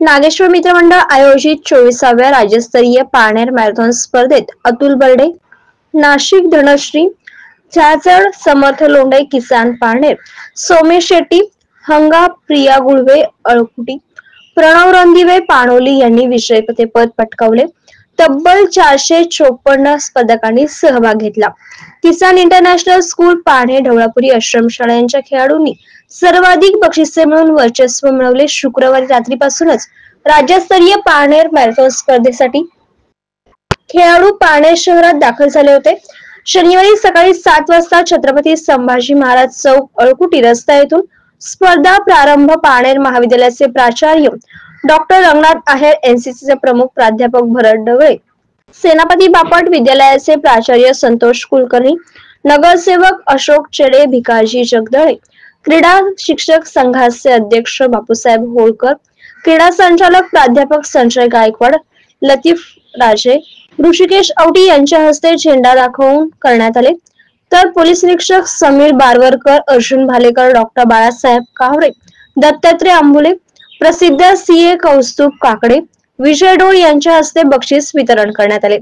नागेश्वर मित्रमंडळ आयोजित 24व्या राज्यस्तरीय पारनेर मॅरेथॉन स्पर्धेत अतुल बर्डे, नाशिक धनश्री, झाजड समर्थ लोंढे किसान पारनेर, सोमेश शेट्टी, हंगा प्रिया गुळवे अळकुटी, प्रणव रणदिवे पाणोली यांनी विजयपद पटकावले. तब्बल 454 स्पर्धकांनी सहभाग घेतला. किसान इंटरनॅशनल स्कूल पारनेर ढवळापुरी आश्रमशाळा यांच्या खेळाडूंनी सर्वाधिक बक्षिसे मिळवून वर्चस्व मिळवले. शुक्रवारी रात्रीपासूनच राज्यस्तरीय पारनेर मॅरेथॉन स्पर्धेसाठी खेळाडू पारनेर शहरात दाखल झाले होते. शनिवारी सकाळी 7 वाजता छत्रपती संभाजी महाराज चौक अळकुटी रस्ता येथून स्पर्धा प्रारंभ. पारनेर महाविद्यालयाचे प्राचार्य डॉक्टर रंगनाथ आहेर, एनसीसीचे प्रमुख प्राध्यापक भरत ढवळे, सेनापती बापट विद्यालयाचे प्राचार्य संतोष कुलकर्णी, नगरसेवक अशोक चेडे, भिकाजी जगदळे, क्रीडा शिक्षक संघाचे अध्यक्ष बापूसाहेब होळकर, क्रीडा संचालक प्राध्यापक संजय गायकवाड, लतीफ राजे, ऋषिकेश औटी यांच्या हस्ते झेंडा दाखवून करण्यात आले. तर पोलीस निरीक्षक समीर बारवरकर, अर्जुन भालेकर, डॉक्टर बाळासाहेब कावरे, दत्तात्रय आंबुले, प्रसिद्ध सीए कौस्तुभ काकडे, विजय डोळ यांच्या हस्ते बक्षीस वितरण करण्यात आले.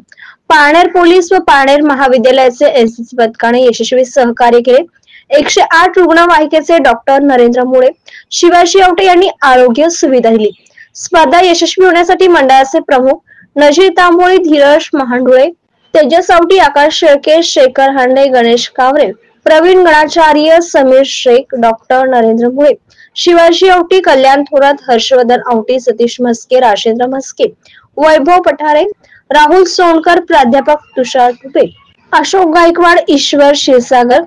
पारनेर पोलीस व पारनेर महाविद्यालयाचे एनसीसी पथकाने यशस्वी सहकार्य केले. 108 रुग्णवाहिकेचे डॉक्टर नरेंद्र मुळे, शिवाजी औटे यांनी आरोग्य सुविधा दिली. स्पर्धा यशस्वी होण्यासाठी मंडळाचे प्रमुख नजीर तांबोळी, धीरज महांडुळे, तेजस औटी, आकाश शेळके, शेखर हांडे, गणेश कावरे, प्रवीण गणाचार्य, समीर शेख, डॉक्टर नरेंद्र मुळे, शिवाजी औटी, कल्याण थोरात, हर्षवर्धन औटी, सतीश म्हस्के, राजेंद्र म्हस्के, वैभव पठारे, राहुल सोनकर, प्राध्यापक तुषार तुपे, अशोक गायकवाड, ईश्वर क्षीरसागर,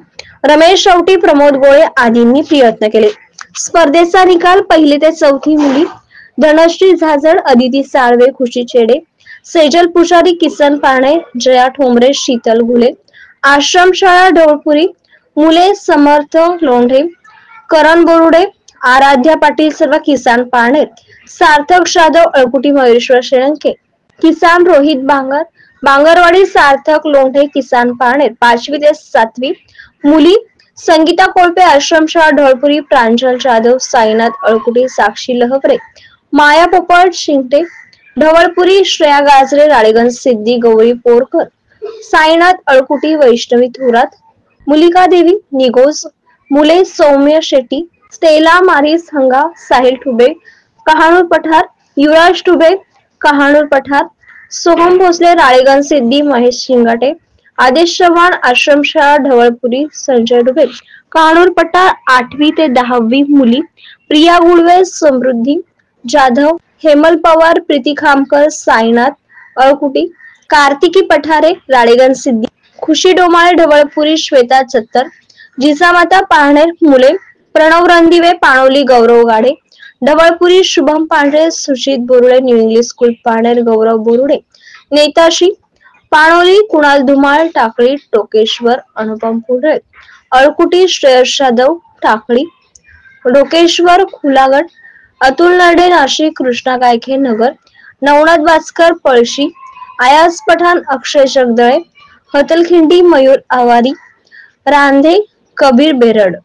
रमेश औटी, प्रमोद गोळे आदींनी प्रयत्न केले. स्पर्धेचा निकाल: पहिली ते चौथी मुली: धनश्री झाजड, अदिती साळवे, खुशी चेडे, सेजल पुजारी, किसन पारणे, जया ठोंबरे, शीतल घुले, आश्रमशाळा ढवळपुरी; मुले: समर्थ लोंढे, करण बोरुडे, आराध्या पाटील, सर्व किसान पारनेर; सार्थक जाधव अळकुटी, मयुरेश्वर श्रीलंके, किसान रोहित बांगर, बांगरवाडी; सार्थक लोंढे, किसान पारनेर; 5वी ते 7वी मुली: संगीता कोळपे, आश्रमशाळा ढवळपुरी, प्रांजल जाधव, साईनाथ अळकुटी, साक्षी लहवरे, माया पोपट, शिंगटे, ढवळपुरी; श्रेया गाजरे, राळेगण सिद्धी, गौरी पोरकर, साईनाथ अळकुटी, वैष्णवी थोरात, मुलिका देवी, निगोज; मुले: सौम्य शेट्टी, स्टेला मारिस, हंगा, साहिल ठुबे, कहाणूर पठार, युवराज ठुबे, कहाणूर पठार; सोहम भोसले, राळेगण सिद्धी, महेश शिंगाटे, आदेश चव्हाण, आश्रमशाळा ढवळपुरी, संजय डुबे, कहाणूर पठार; 8वी ते 10वी मुली: प्रिया गुळवे, समृद्धी जाधव, हेमल पवार, प्रीती खामकर, साईनाथ अळकुटी, कार्तिकी पठारे, राळेगण सिद्धी, खुशी डोमाळे, ढवळपुरी, श्वेता चत्तर, जिजामाता पारनेर; मुले: प्रणव रणदिवे, पाणोली, गौरव गाडे, Dhavalpuri; Shubham Pandhare, Sujit Borude, new English school Parner, Gaurav Borude, नेताशी पाणोली, कुणाल धुमाळ, टाकळी, टोकेश्वर, अनुपम पुढळे, अळकुटी; श्रेयस जाधव, टाकळी, डोकेश्वर, खुलागड, अतुल नरडे, नाशिक, कृष्णा गायखे, नगर, नवनाथ भास्कर, पळशी, आयाज पठाण, अक्षय जगदळे, हतलखिंडी, मयूर आवारी, रांधे, कबीर बेरड.